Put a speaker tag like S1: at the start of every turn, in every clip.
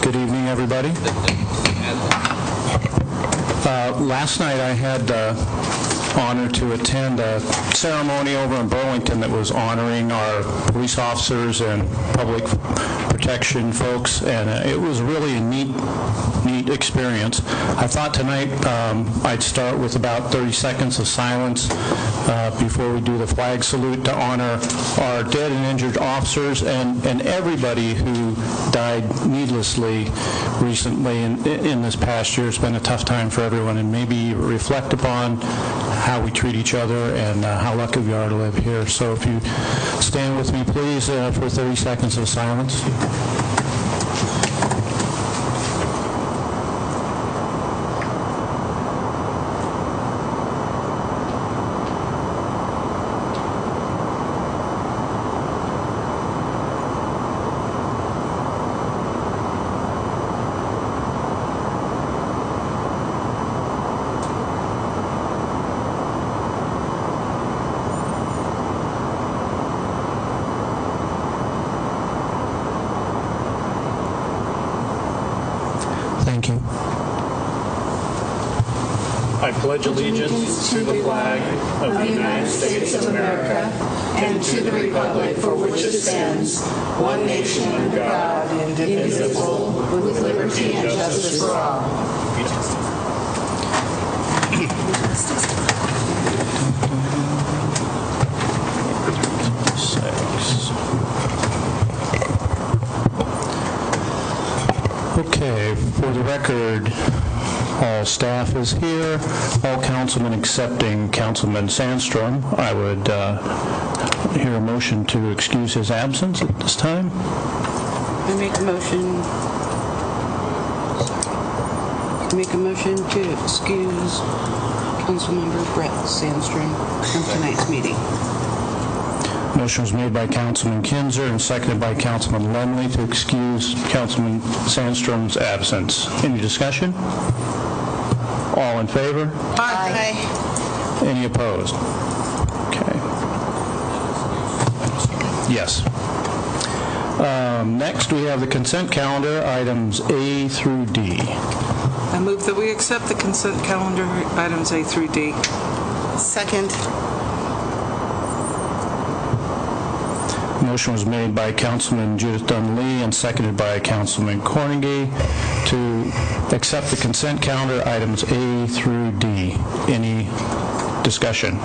S1: Good evening, everybody. Last night I had the honor to attend a ceremony over in Burlington that was honoring our police officers and public protection folks, and it was really a neat experience. I thought tonight I'd start with about 30 seconds of silence before we do the flag salute to honor our dead and injured officers and everybody who died needlessly recently in this past year. It's been a tough time for everyone, and maybe reflect upon how we treat each other and how lucky we are to live here. So if you stand with me, please, for 30 seconds of silence. Thank you.
S2: I pledge allegiance to the flag of the United States of America and to the republic for which it stands, one nation under God, indivisible, with liberty and justice for all.
S1: Okay, for the record, all staff is here, all councilmen excepting Councilman Sandstrom. I would hear a motion to excuse his absence at this time.
S3: I make a motion to excuse Councilmember Brett Sandstrom from tonight's meeting.
S1: Motion was made by Councilman Kinzer and seconded by Councilman Lemley to excuse Councilman Sandstrom's absence. Any discussion? All in favor?
S3: Aye.
S1: Any opposed? Okay. Yes. Next, we have the consent calendar, items A through D.
S4: I move that we accept the consent calendar, items A through D.
S3: Second.
S1: Motion was made by Councilman Judith Dunn-Lee and seconded by Councilman Cornegy to accept the consent calendar, items A through D. Any discussion?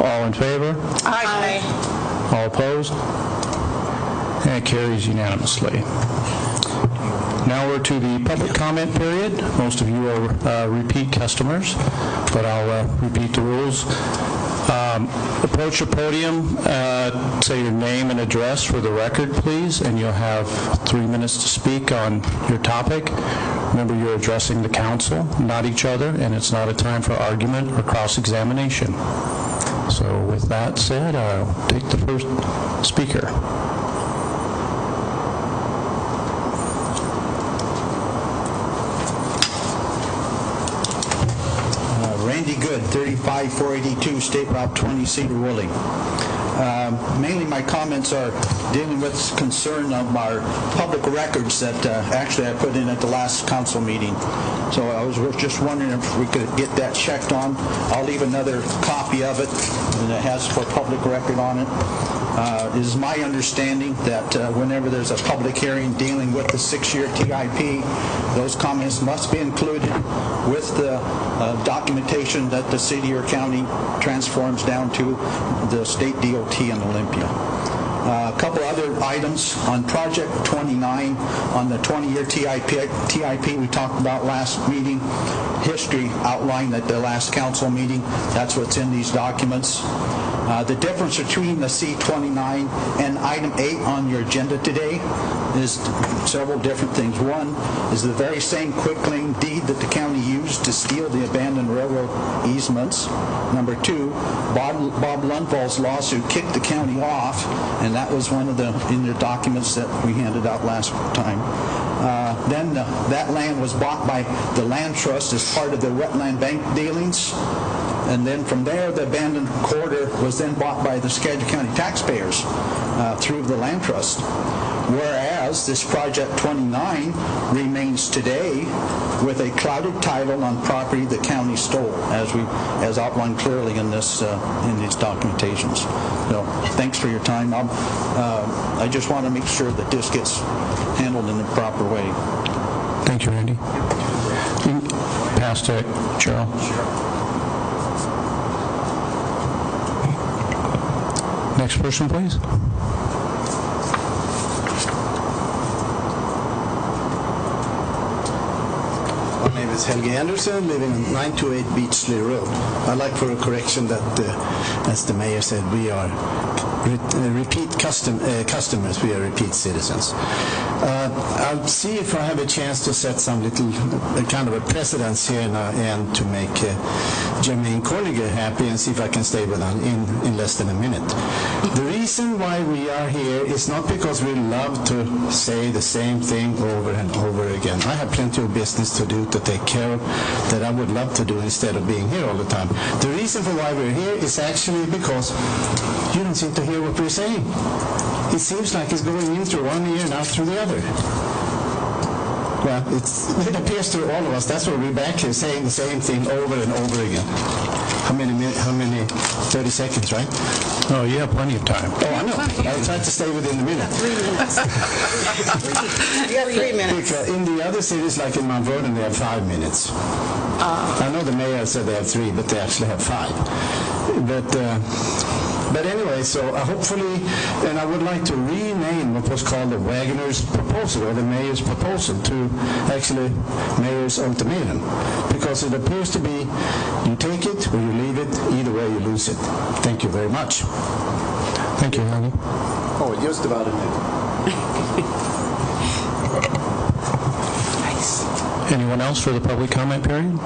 S1: All in favor?
S3: Aye.
S1: All opposed? And it carries unanimously. Now we're to the public comment period. Most of you are repeat customers, but I'll repeat the rules. Approach the podium, say your name and address for the record, please, and you'll have 3 minutes to speak on your topic. Remember, you're addressing the council, not each other, and it's not a time for argument or cross-examination. So with that said, I'll take the first speaker.
S5: Randy Good, 35482 State Route 20, Sedro-Woolley. Mainly my comments are dealing with concern of our public records that actually I put in at the last council meeting. So I was just wondering if we could get that checked on. I'll leave another copy of it, and it has for public record on it. It is my understanding that whenever there's a public hearing dealing with the 6-year TIP, those comments must be included with the documentation that the city or county transforms down to the state DOT in Olympia. A couple other items on Project 29 on the 20-year TIP we talked about last meeting. History outlined at the last council meeting. That's what's in these documents. The difference between the C-29 and item 8 on your agenda today is several different things. One is the very same quitclaim deed that the county used to steal the abandoned railroad easements. Number 2, Bob Lundvall's lawsuit kicked the county off, and that was one of the in the documents that we handed out last time. Then that land was bought by the land trust as part of the wetland bank dealings. And then from there, the abandoned corridor was then bought by the Skagit County taxpayers through the land trust. whereas this Project 29 remains today with a clouded title on property the county stole, as outlined clearly in this in these documentations. So, thanks for your time. I just want to make sure that this gets handled in the proper way.
S1: Thank you, Randy. You can pass to Cheryl. Next person, please.
S6: My name is Helge Anderson, living on 928 Beachley Road. I'd like for a correction that, as the mayor said, we are repeat customers. We are repeat citizens. I'll see if I have a chance to set some little kind of a precedence here and to make Jermaine Corniger happy, and see if I can stay with him in less than a minute. The reason why we are here is not because we love to say the same thing over and over again. I have plenty of business to do, to take care of, that I would love to do instead of being here all the time. The reason for why we're here is actually because you don't seem to hear what we're saying. It seems like it's going in through one ear and out through the other. Well, it appears to all of us that's why we're back here saying the same thing over and over again. How many 30 seconds, right?
S1: Oh, you have plenty of time.
S6: Oh, I know. I'll try to stay within the minute.
S3: 3 minutes. You got 3 minutes.
S6: Because in the other cities, like in Mount Vernon, they have 5 minutes. I know the mayor said they have 3, but they actually have 5. But anyway, so hopefully, and I would like to rename what was called the Wagner's proposal, or the mayor's proposal, to actually mayor's ultimatum, because it appears to be you take it or you leave it, either way you lose it. Thank you very much.
S1: Thank you, Helge.
S6: Oh, just about a minute.
S3: Nice.
S1: Anyone else for the public comment period?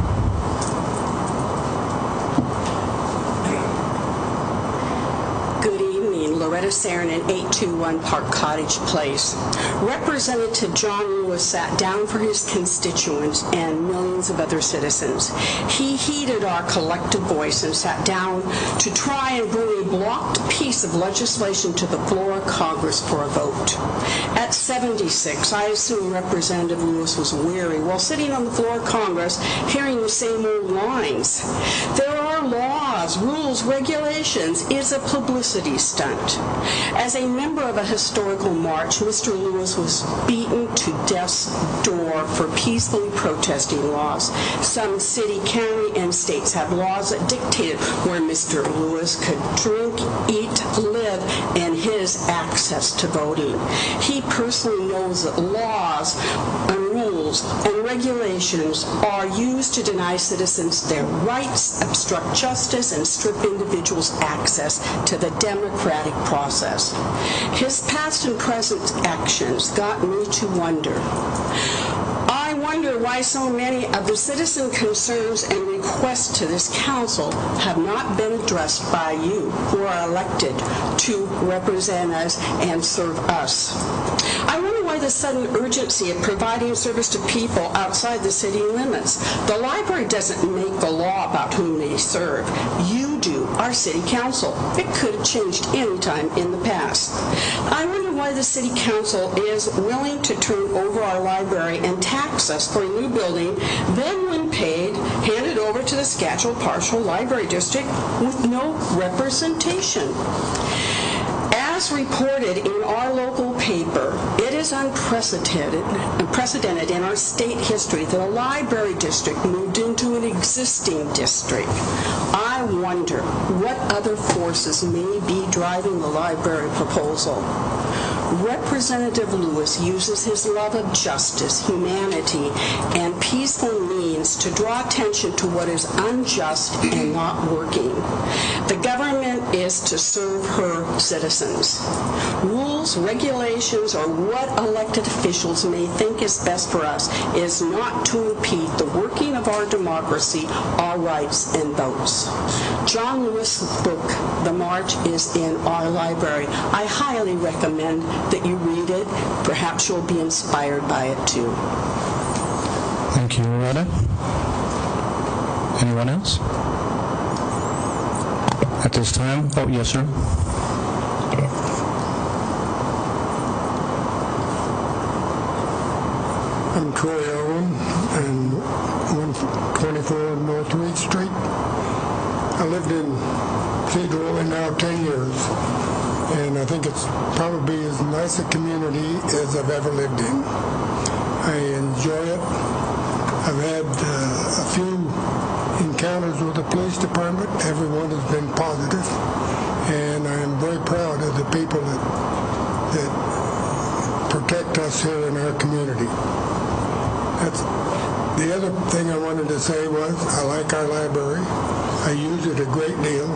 S7: Loretta Saarinen, 821 Park Cottage Place. Representative John Lewis sat down for his constituents and millions of other citizens. He heeded our collective voice and sat down to try and bring a blocked piece of legislation to the floor of Congress for a vote. At 76, I assume Representative Lewis was weary while sitting on the floor of Congress hearing the same old lines. There are laws, rules, regulations. Is a publicity stunt. As a member of a historical march, Mr. Lewis was beaten to death's door for peacefully protesting laws. Some city, county, and states have laws that dictated where Mr. Lewis could drink, eat, live, and his access to voting. He personally knows that laws and rules and regulations are used to deny citizens their rights, obstruct justice, and strip individuals access to the democratic process. His past and present actions got me to wonder. I wonder why so many of the citizen concerns and requests to this council have not been addressed by you who are elected to represent us and serve us. I wonder why the sudden urgency of providing service to people outside the city limits. The library doesn't make the law about whom they serve. You do, our city council. It could have changed any time in the past. I wonder why the city council is willing to turn over our library and tax us for a new building, then when paid, hand it over to the Scatchel Partial Library District with no representation. As reported in our local paper, it is unprecedented in our state history that a library district moved into an existing district. I wonder what other forces may be driving the library proposal. Representative Lewis uses his love of justice, humanity, and peaceful means to draw attention to what is unjust and not working. The government is to serve her citizens. Rules, regulations, or what elected officials may think is best for us is not to impede the working of our democracy, our rights, and votes. John Lewis' book, The March, is in our library. I highly recommend that you read it. Perhaps you'll be inspired by it too.
S1: Thank you, Loretta. Anyone else? At this time, oh, yes, sir.
S8: I'm Troy Owen, and 124 North Reed Street. I lived in Sedro-Woolley now 10 years, and I think it's probably as nice a community as I've ever lived in. I enjoy it. I've had a few encounters with the police department. Everyone has been positive, and I am very proud of the people that protect us here in our community. That's the other thing I wanted to say was I like our library. I use it a great deal,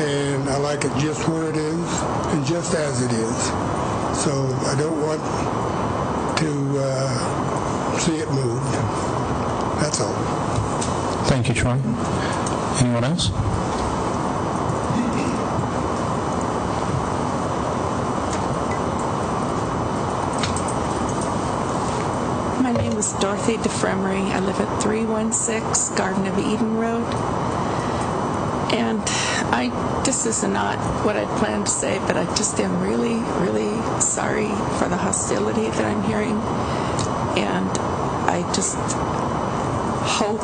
S8: and I like it just where it is and just as it is. So I don't want to see it moved. That's all.
S1: Thank you, Troy. Anyone else?
S9: My name is Dorothy DeFremery. I live at 316 Garden of Eden Road. And this is not what I'd planned to say, but I just am really, really sorry for the hostility that I'm hearing. And I just hope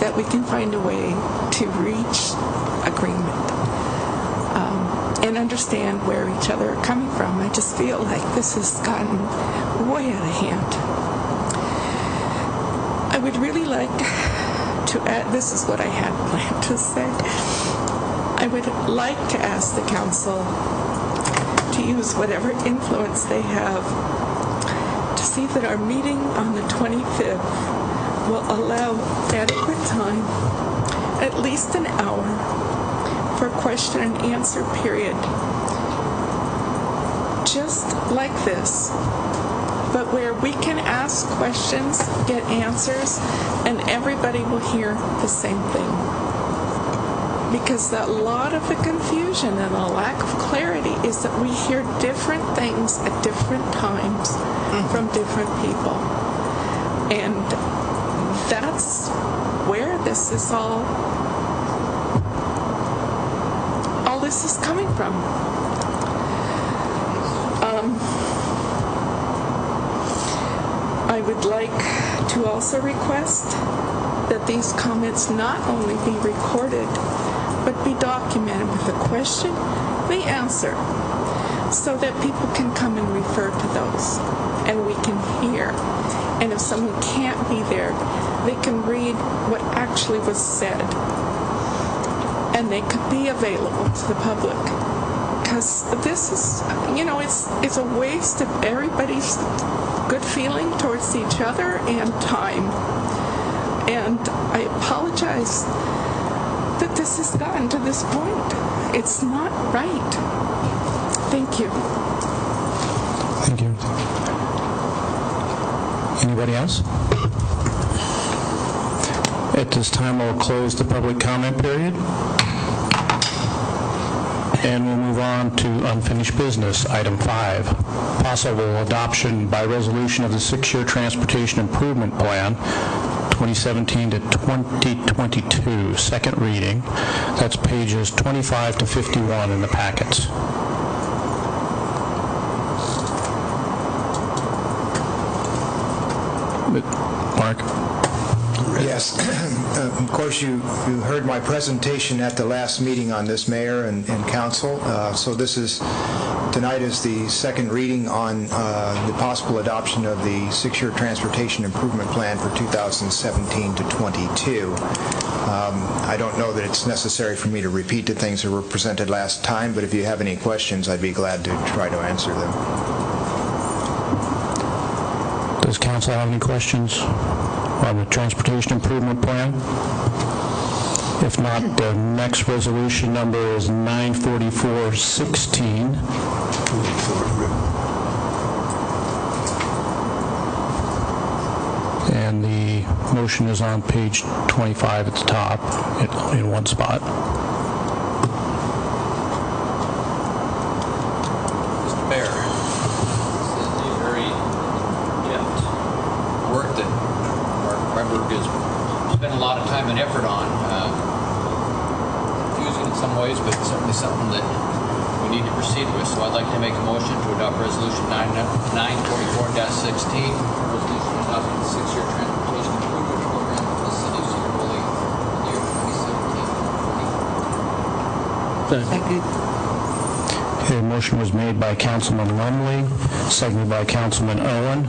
S9: that we can find a way to reach agreement and understand where each other are coming from. I just feel like this has gotten way out of hand. I would really like to add, this is what I had planned to say. I would like to ask the council to use whatever influence they have to see that our meeting on the 25th will allow adequate time, at least an hour, for question and answer period. Just like this, but where we can ask questions, get answers, and everybody will hear the same thing. Because a lot of the confusion and the lack of clarity is that we hear different things at different times from different people. And that's where this is all this is coming from. I would like to also request that these comments not only be recorded, but be documented with the question, the answer, so that people can come and refer to those, and we can hear. And if someone can't be there, they can read what actually was said, and they could be available to the public. Because this is, it's a waste of everybody's good feeling towards each other and time. And I apologize that this has gotten to this point. It's not right. Thank you.
S1: Thank you. Anybody else? At this time, we'll close the public comment period. And we'll move on to unfinished business. Item 5, possible adoption by resolution of the 6-year Transportation Improvement Plan, 2017 to 2022, second reading. That's pages 25 to 51 in the packets. Mark?
S10: Yes. Of course, you heard my presentation at the last meeting on this, Mayor and Council. So this is, tonight is the second reading on the possible adoption of the 6-year Transportation Improvement Plan for 2017 to 22. I don't know that it's necessary for me to repeat the things that were presented last time, but if you have any questions, I'd be glad to try to answer them.
S1: Does Council have any questions on the Transportation Improvement Plan? If not, the next resolution number is 94416. And the motion is on page 25 at the top, in one spot.
S11: Mr. Mayor, this is a very in-depth work that Mark Weinberg has spent a lot of time and effort on. Confusing in some ways, but certainly something that we we need to proceed with. So I'd like to make a motion to adopt Resolution 944-16, resolution adopting the 6-year transportation improvement program for the city of Sedro-Woolley for the year 2017.
S1: Okay, a motion was made by Councilman Lumley, seconded by Councilman Owen,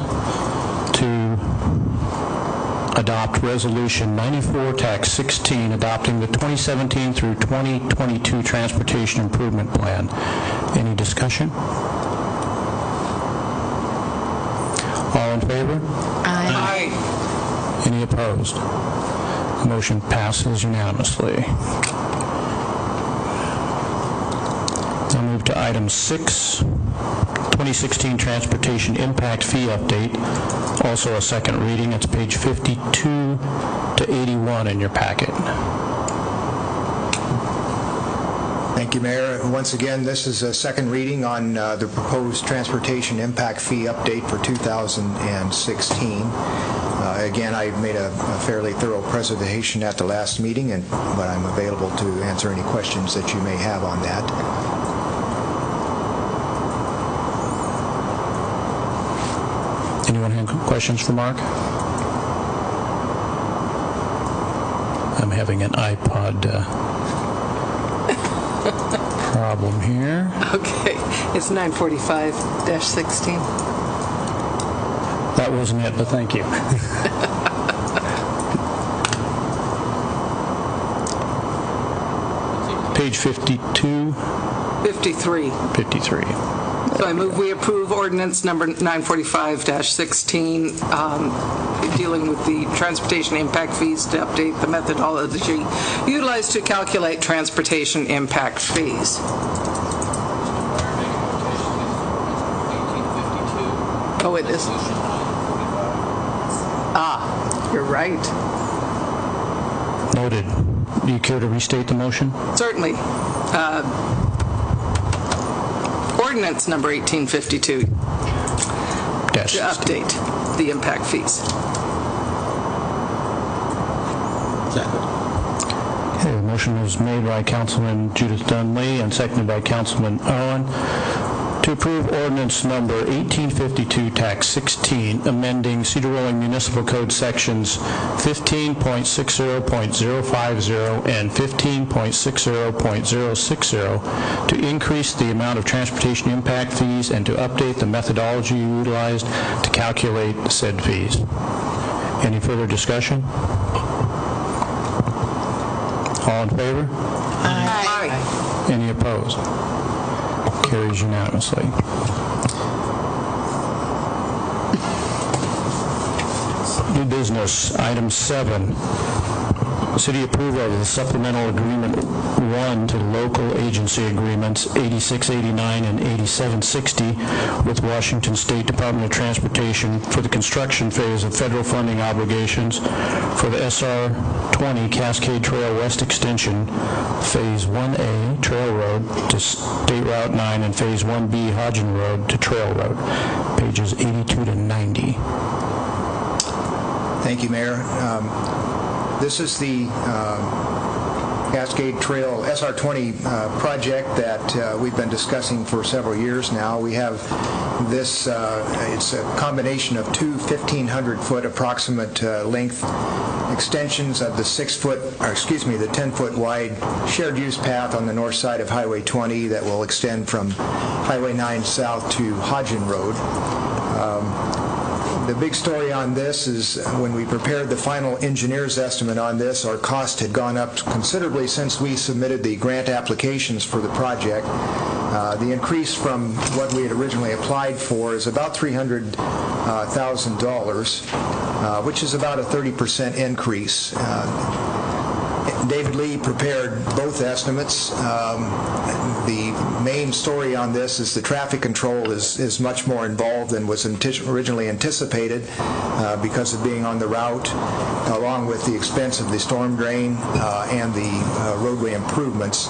S1: to adopt Resolution 94-16, adopting the 2017 through 2022 Transportation Improvement Plan. Any discussion? All in favor?
S4: Aye.
S1: Any opposed? The motion passes unanimously. I'll move to item 6, 2016 Transportation Impact Fee Update, also a second reading. It's page 52 to 81 in your packet.
S10: Thank you, Mayor. Once again, this is a second reading on the proposed Transportation Impact Fee Update for 2016. Again, I made a fairly thorough presentation at the last meeting, but I'm available to answer any questions that you may have on that.
S1: Anyone have questions for Mark? I'm having an iPod problem here.
S4: Okay, it's 945-16.
S1: That wasn't it, but thank you. Page 52.
S4: 53.
S1: 53.
S4: So I move we approve ordinance number 945-16, dealing with the transportation impact fees to update the methodology utilized to calculate transportation impact fees. Oh, it is. You're right.
S1: Noted. Do you care to restate the motion?
S4: Certainly. Ordinance number 1852 to update the impact fees.
S1: Okay, the motion was made by Councilman Judith Dunley and seconded by Councilman Owen to approve ordinance number 1852, Tax 16, amending Sedro-Woolley Municipal Code sections 15.60.050 and 15.60.060 to increase the amount of transportation impact fees and to update the methodology utilized to calculate said fees. Any further discussion? All in favor?
S4: Aye.
S1: Any opposed? Carries unanimously. New business, item 7. City approval of the supplemental agreement 1 to local agency agreements 8689 and 8760 with Washington State Department of Transportation for the construction phase of federal funding obligations for the SR-20 Cascade Trail West Extension, Phase 1A Trail Road to State Route 9 and Phase 1B Hodgen Road to Trail Road, pages 82 to 90.
S10: Thank you, Mayor. This is the Cascade Trail SR-20 project that we've been discussing for several years now. We have this, it's a combination of two 1,500-foot approximate length extensions of the 10-foot wide shared use path on the north side of Highway 20 that will extend from Highway 9 south to Hodgen Road. The big story on this is when we prepared the final engineer's estimate on this, our cost had gone up considerably since we submitted the grant applications for the project. The increase from what we had originally applied for is about $300,000, which is about a 30% increase. David Lee prepared both estimates. The main story on this is the traffic control is much more involved than was originally anticipated because of being on the route, along with the expense of the storm drain and the roadway improvements.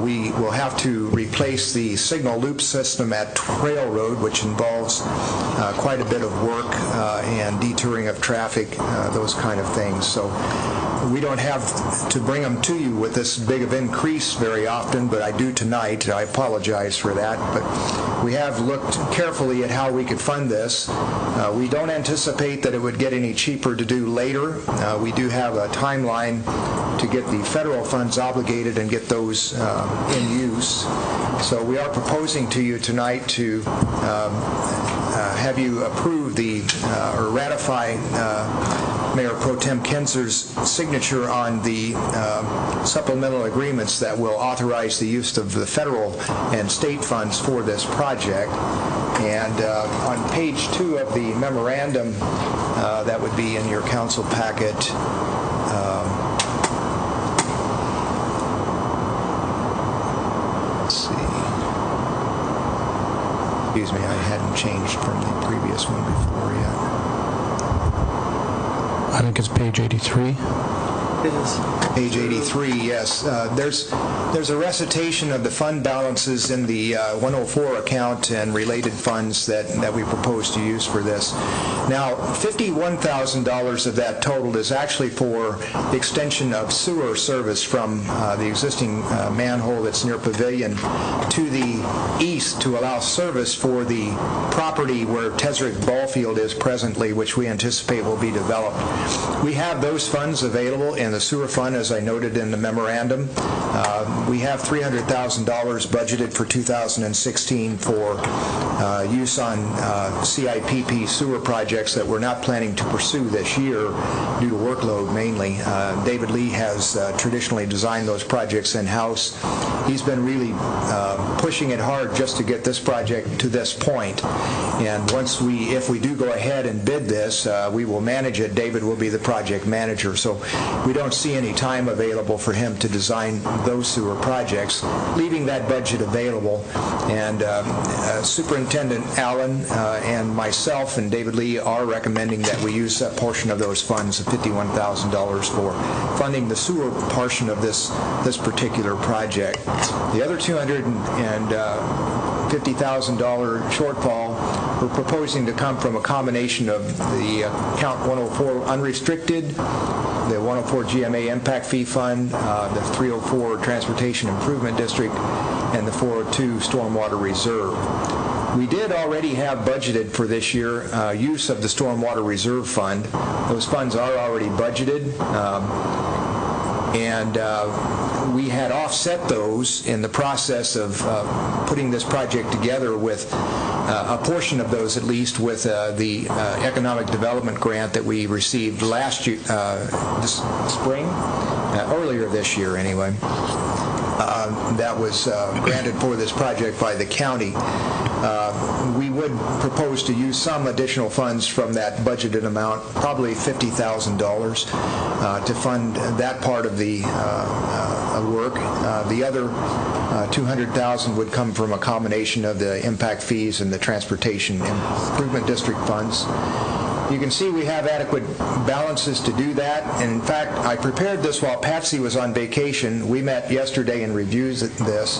S10: We will have to replace the signal loop system at Trail Road, which involves quite a bit of work and detouring of traffic, those kind of things. So We don't have to bring them to you with this big of increase very often, but I do tonight. I apologize for that, but we have looked carefully at how we could fund this. We don't anticipate that it would get any cheaper to do later. We do have a timeline to get the federal funds obligated and get those in use. So we are proposing to you tonight to have you approve or ratify Mayor Pro Tem Kinzer's signature on the supplemental agreements that will authorize the use of the federal and state funds for this project. And on page 2 of the memorandum that would be in your council packet, let's see. Excuse me, I hadn't changed from the previous one before yet.
S1: I think it's page 83.
S3: It is.
S10: Page 83, yes. There's a recitation of the fund balances in the 104 account and related funds that we propose to use for this. Now, $51,000 of that total is actually for the extension of sewer service from the existing manhole that's near Pavilion to the east to allow service for the property where Tesrick Ballfield is presently, which we anticipate will be developed. We have those funds available in the sewer fund, as I noted in the memorandum. We have $300,000 budgeted for 2016 for use on CIPP sewer projects that we're not planning to pursue this year due to workload mainly. David Lee has traditionally designed those projects in-house. He's been really pushing it hard just to get this project to this point. And if we do go ahead and bid this, we will manage it. David will be the project manager. So we don't see any time available for him to design those sewer projects, leaving that budget available. And Superintendent Allen and myself and David Lee are recommending that we use that portion of those funds of $51,000 for funding the sewer portion of this particular project. The other $250,000 shortfall we're proposing to come from a combination of the Account 104 unrestricted, the 104 GMA Impact Fee Fund, the 304 Transportation Improvement District, and the 402 Stormwater Reserve. We did already have budgeted for this year use of the Stormwater Reserve Fund. Those funds are already budgeted, and we had offset those in the process of putting this project together with a portion of those, at least, with the economic development grant that we received last year, this spring, earlier this year anyway. That was granted for this project by the county. We would propose to use some additional funds from that budgeted amount, probably $50,000, to fund that part of the work. The other $200,000 would come from a combination of the impact fees and the Transportation Improvement District funds. You can see we have adequate balances to do that, and in fact, I prepared this while Patsy was on vacation. We met yesterday and reviewed this,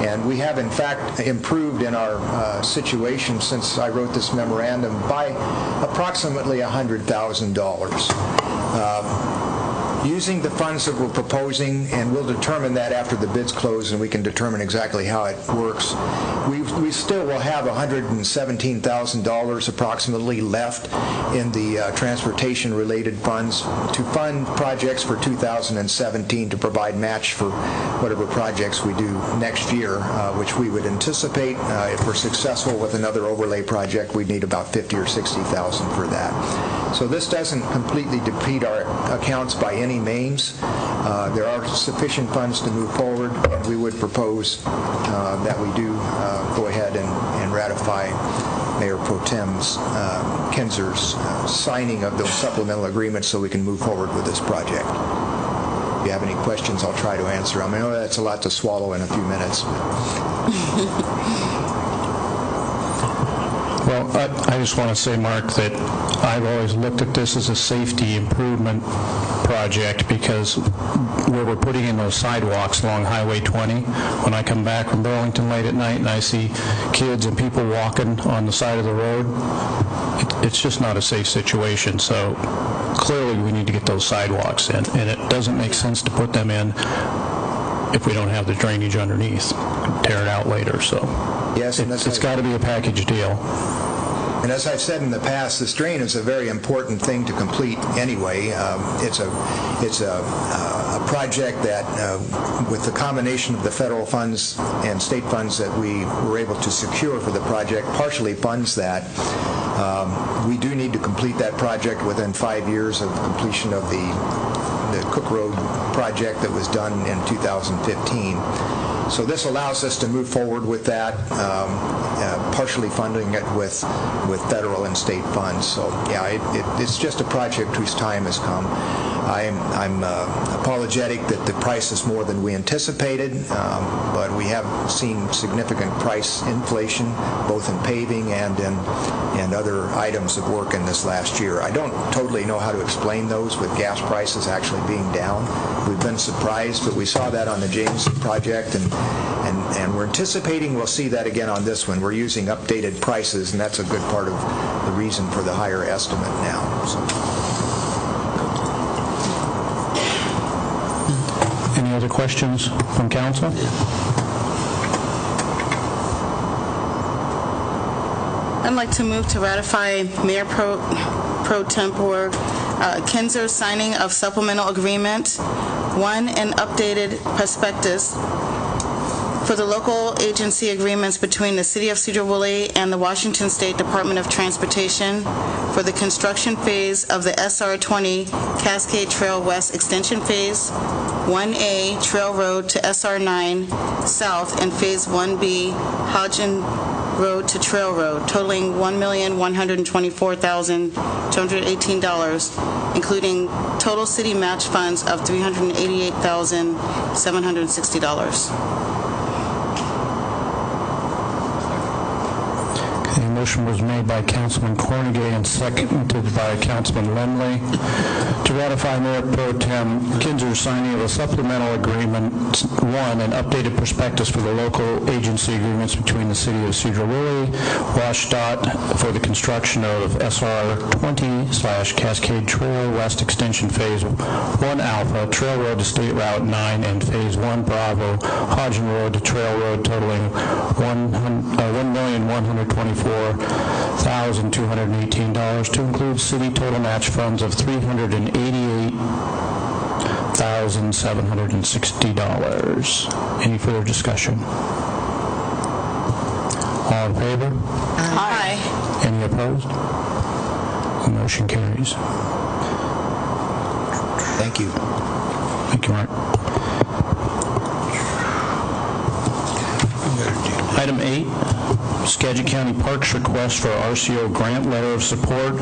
S10: and we have in fact improved in our situation since I wrote this memorandum by approximately $100,000. Using the funds that we're proposing, and we'll determine that after the bids close and we can determine exactly how it works, we still will have $117,000 approximately left in the transportation-related funds to fund projects for 2017 to provide match for whatever projects we do next year, which we would anticipate, if we're successful with another overlay project, we'd need about $50,000 or $60,000 for that. So this doesn't completely deplete our accounts by any means. There are sufficient funds to move forward, and we would propose that we do go ahead and ratify Mayor Pro Tem's Kinzer's signing of those supplemental agreements so we can move forward with this project. If you have any questions, I'll try to answer them. I know that's a lot to swallow in a few minutes.
S1: Well, I just want to say, Mark, that I've always looked at this as a safety improvement project, because where we're putting in those sidewalks along Highway 20, when I come back from Burlington late at night and I see kids and people walking on the side of the road, it's just not a safe situation. So clearly we need to get those sidewalks in, and it doesn't make sense to put them in if we don't have the drainage underneath. Tear it out later. So
S10: yes, and
S1: it's got to be a package deal.
S10: And as I've said in the past, this drain is a very important thing to complete anyway. It's a project that, with the combination of the federal funds and state funds that we were able to secure for the project, partially funds that. We do need to complete that project within 5 years of completion of the Cook Road project that was done in 2015. So this allows us to move forward with that, partially funding it with federal and state funds. So yeah, it's just a project whose time has come. I'm apologetic that the price is more than we anticipated, but we have seen significant price inflation, both in paving and in other items of work in this last year. I don't totally know how to explain those, with gas prices actually being down. We've been surprised, but we saw that on the Jameson project, and we're anticipating we'll see that again on this one. We're using updated prices, and that's a good part of the reason for the higher estimate now. So.
S1: Any other questions from council?
S3: I'd like to move to ratify Mayor Pro Tempore Kinzer's signing of supplemental agreement, one, an updated prospectus for the local agency agreements between the City of Sedro-Woolley and the Washington State Department of Transportation for the construction phase of the SR-20 Cascade Trail West Extension Phase, 1A Trail Road to SR-9 South, and Phase 1B Hodgen Road to Trail Road, totaling $1,124,218, including total city match funds of $388,760.
S1: The motion was made by Councilman Cornegay and seconded by Councilman Lemley to ratify Mayor Pro Tem Kinzer's signing of a supplemental agreement, one, an updated prospectus for the local agency agreements between the City of Sedro-Woolley, WashDOT, for the construction of SR-20/Cascade Trail West Extension Phase 1 Alpha, Trail Road to State Route 9, and Phase 1 Bravo, Hodgen Road to Trail Road, totaling $1,124,218, to include city total match funds of $388,760. Any further discussion? All in favor?
S3: Aye.
S1: Any opposed? The motion carries.
S10: Thank you.
S1: Thank you, Mark. Item 8, Skagit County Parks request for RCO grant letter of support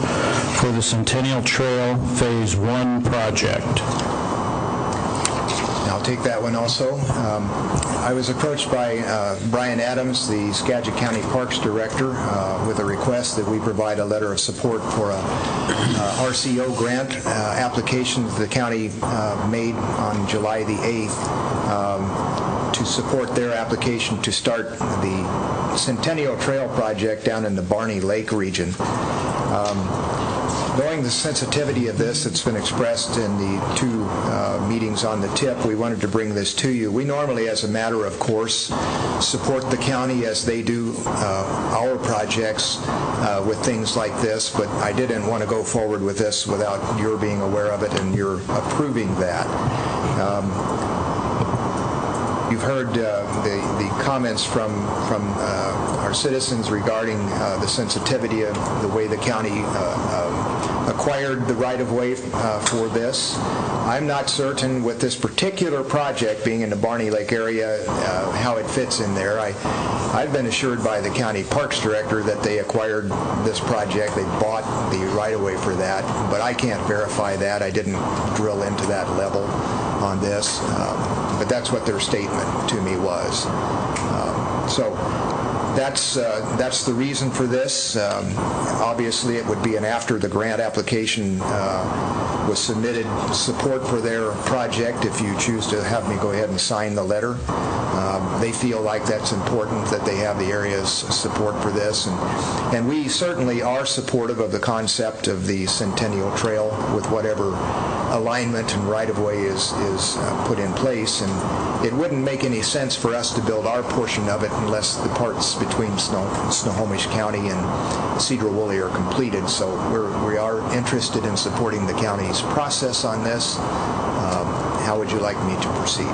S1: for the Centennial Trail Phase 1 project.
S10: I'll take that one also. I was approached by Brian Adams, the Skagit County Parks Director, with a request that we provide a letter of support for a RCO grant application that the county made on July the 8th to support their application to start the Centennial Trail project down in the Barney Lake region. Knowing the sensitivity of this, it's been expressed in the two meetings on the tip, we wanted to bring this to you. We normally, as a matter of course, support the county as they do our projects with things like this, but I didn't want to go forward with this without your being aware of it and your approving that. You've heard the comments from our citizens regarding the sensitivity of the way the county acquired the right-of-way for this. I'm not certain with this particular project being in the Barney Lake area how it fits in there. I've been assured by the county parks director that they acquired this project. They bought the right-of-way for that, but I can't verify that. I didn't drill into that level on this, but that's what their statement to me was. So that's the reason for this. Obviously, it would be after the grant application was submitted, support for their project, if you choose to have me go ahead and sign the letter. They feel like that's important, that they have the area's support for this. And we certainly are supportive of the concept of the Centennial Trail with whatever alignment and right-of-way is put in place. And it wouldn't make any sense for us to build our portion of it unless the parts between Snohomish County and Sedro-Woolley are completed. So we are interested in supporting the county's process on this. How would you like me to proceed?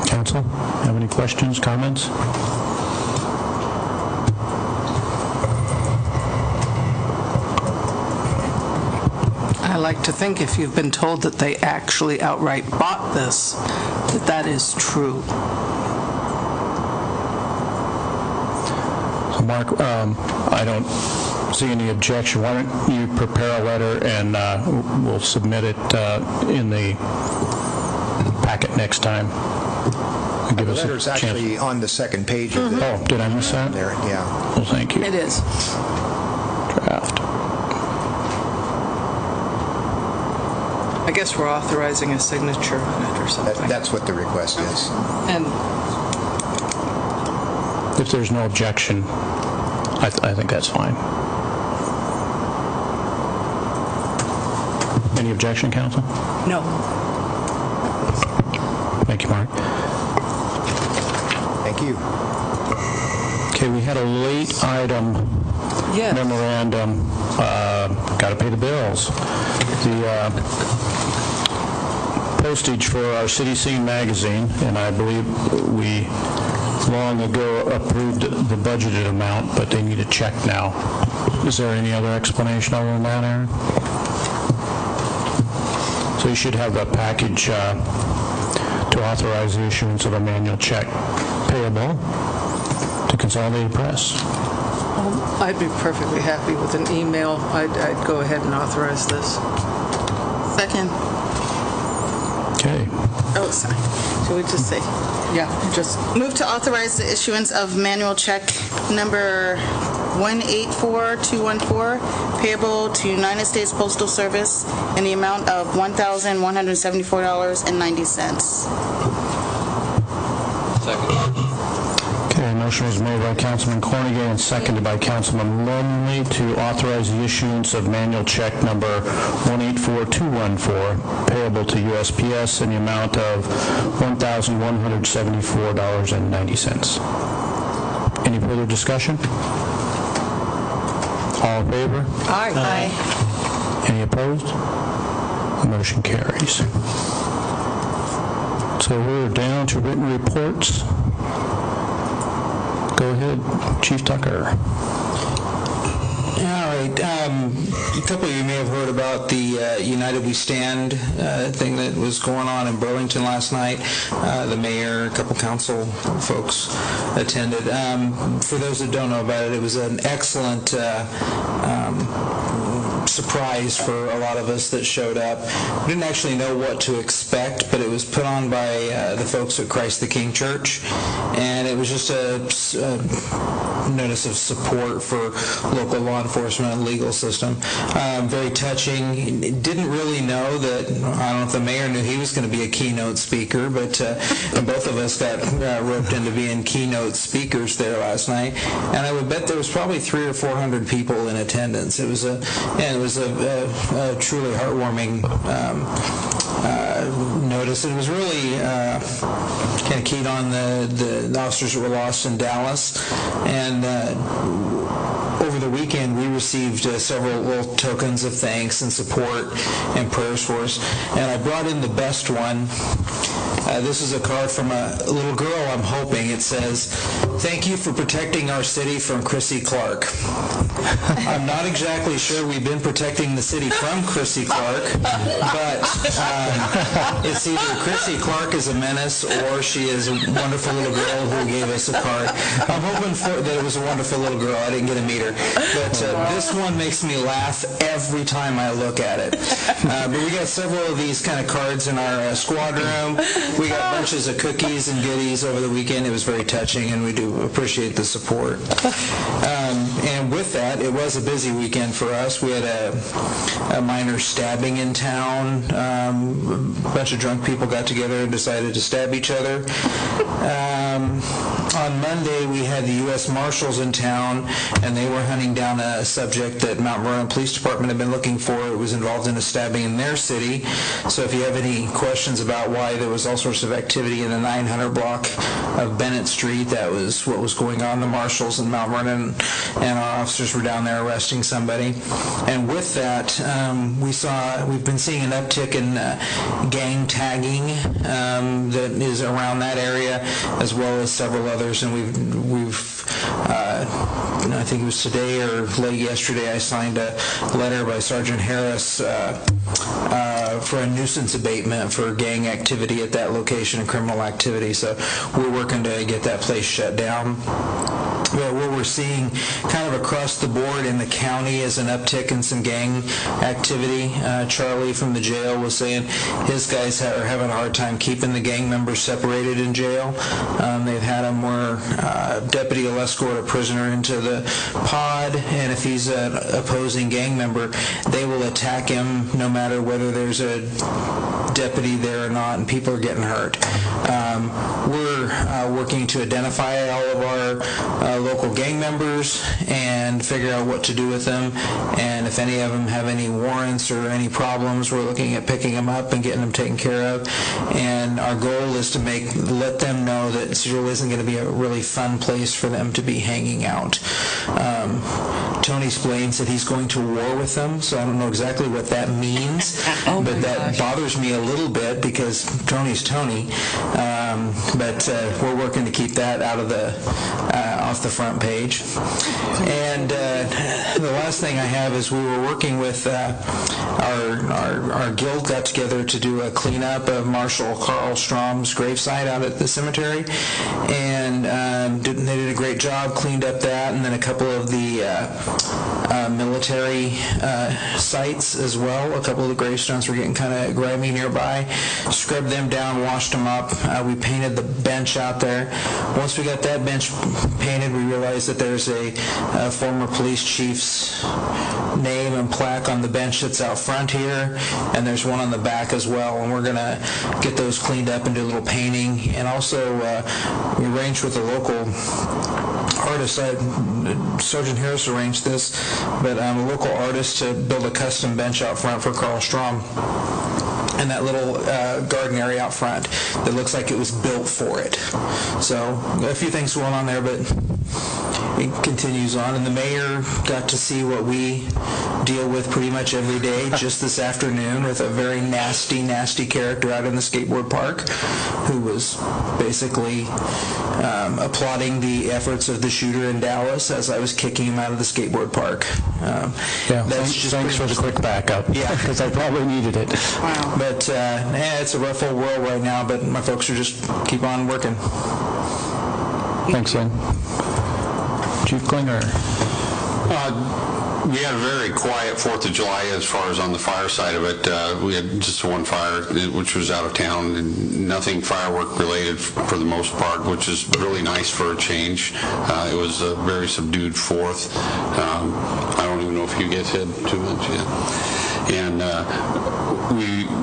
S1: Council, have any questions, comments?
S4: I like to think if you've been told that they actually outright bought this, that is true.
S1: So Mark, I don't see any objection. Why don't you prepare a letter and we'll submit it in the packet next time.
S10: The letter's actually on the second page of the...
S1: Oh, did I miss that?
S10: There, yeah.
S1: Well, thank you.
S4: It is.
S1: Draft.
S4: I guess we're authorizing a signature on it or something.
S10: That's what the request is.
S4: And
S1: If there's no objection, I think that's fine. Any objection, Council?
S4: no.
S1: Thank you, Mark.
S10: Thank you.
S1: Okay, we had a late item
S4: Yes.
S1: memorandum. Got to pay the bills. The postage for our City Scene magazine, and I believe we long ago approved the budgeted amount, but they need a check now. Is there any other explanation other than that, Aaron? So you should have a package to authorize the issuance of a manual check payable to Consolidated Press.
S4: I'd be perfectly happy with an email. I'd go ahead and authorize this.
S3: Second.
S1: Okay.
S3: Oh, sorry. Should we just say?
S4: Yeah, just
S3: Move to authorize the issuance of manual check number 184214 payable to United States Postal Service in the amount of $1,174.90.
S11: Second.
S1: Okay, motion was made by Councilman Cornigan and seconded by Councilman Lumley to authorize the issuance of manual check number 184214 payable to USPS in the amount of $1,174.90. Any further discussion? All in favor?
S4: aye.
S1: Any opposed? The motion carries. So we're down to written reports. Go ahead, Chief Tucker.
S12: All right. A couple of you may have heard about the United We Stand thing that was going on in Burlington last night. The mayor, a couple council folks attended. For those that don't know about it, it was an excellent surprise for a lot of us that showed up. We didn't actually know what to expect, but it was put on by the folks at Christ the King Church, and it was just a notice of support for local law enforcement and legal system. Very touching. Didn't really know that, I don't know if the mayor knew he was going to be a keynote speaker, but both of us got roped into being keynote speakers there last night, and I would bet there was probably 300 or 400 people in attendance. It was a truly heartwarming notice. It was really kind of keyed on the officers that were lost in Dallas, and over the weekend we received several little tokens of thanks and support and prayers for us, and I brought in the best one. This is a card from a little girl, I'm hoping. morning. It says, "Thank you for protecting our city from Chrissy Clark." I'm not exactly sure we've been protecting the city from Chrissy Clark, but it's either Chrissy Clark is a menace or she is a wonderful little girl who gave us a card. I'm hoping that it was a wonderful little girl. I didn't get to meet her. But this one makes me laugh every time I look at it. But we got several of these kind of cards in our squad room. We got bunches of cookies and goodies over the weekend. It was very touching, and we do appreciate the support. And with that, it was a busy weekend for us. We had a minor stabbing in town. A bunch of drunk people got together and decided to stab each other. On Monday, we had the U.S. Marshals in town, and they were hunting down a subject that Mount Vernon Police Department had been looking for. It was involved in a stabbing in their city. So if you have any questions about why there was all sorts of activity in the 900 block of Bennett Street, that was what was going on. The Marshals in Mount Vernon and our officers were down there arresting somebody. And with that, we've been seeing an uptick in gang tagging that is around that area, as well as several others. And we've I think it was today or late yesterday, I signed a letter by Sergeant Harris for a nuisance abatement for gang activity at that location and criminal activity. So we're working to get that place shut down. Well, what we're seeing kind of across the board in the county is an uptick in some gang activity. Charlie from the jail was saying his guys are having a hard time keeping the gang members separated in jail. They've had them where deputy will escort a prisoner into the pod, and if he's an opposing gang member, they will attack him no matter whether there's a deputy there or not, and people are getting hurt. We're working to identify all of our local gang members and figure out what to do with them, and if any of them have any warrants or any problems, we're looking at picking them up and getting them taken care of. And our goal is to let them know that Sedro isn't going to be a really fun place for them to be hanging out. Tony Splain said he's going to war with them, so I don't know exactly what that means, but that bothers me a little bit because Tony's Tony. But we're working to keep that out of off the front page. And the last thing I have is we were working with our guild got together to do a cleanup of Marshal Carl Strom's gravesite out at the cemetery, and they did a great job, cleaned up that, and then a couple of the military sites as well. A couple of the gravestones were getting kind of grimy nearby. Scrubbed them down, washed them up. We painted the bench out there. Once we got that bench painted, we realized that there's a former police chief's name and plaque on the bench that's out front here, and there's one on the back as well, and we're going to get those cleaned up and do a little painting. And also we arranged with a local artist. Sergeant Harris arranged this, but a local artist to build a custom bench out front for Carl Strom and that little garden area out front that looks like it was built for it. So a few things going on there, but it continues on. And the mayor got to see what we deal with pretty much every day just this afternoon with a very nasty, nasty character out in the skateboard park who was basically applauding the efforts of the shooter in Dallas as I was kicking him out of the skateboard park.
S1: Thanks for the quick backup.
S12: Yeah,
S1: because I probably needed it.
S12: Wow. But it's a rough old world right now, but my folks are just keep on working.
S1: Thanks, Lynn. Chief Klinger.
S13: We had a very quiet 4th of July as far as on the fire side of it. We had just one fire, which was out of town, and nothing firework related for the most part, which is really nice for a change. It was a very subdued 4th. I don't even know if you guys had too much yet. And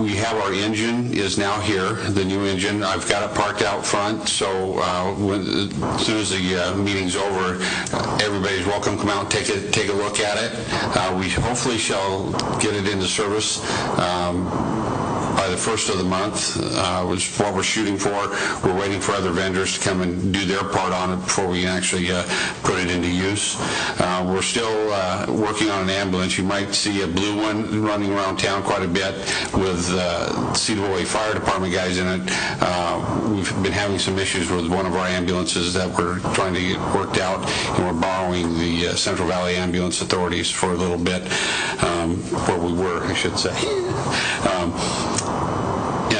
S13: we have our engine is now here, the new engine. I've got it parked out front, so as soon as the meeting's over, everybody's welcome to come out and take a look at it. We hopefully shall get it into service by the first of the month, was what we're shooting for. We're waiting for other vendors to come and do their part on it before we can actually put it into use. We're still working on an ambulance. You might see a blue one running around town quite a bit with Sedro-Woolley Fire Department guys in it. We've been having some issues with one of our ambulances that we're trying to get worked out, and we're borrowing the Central Valley Ambulance Authorities for a little bit, where we were, I should say.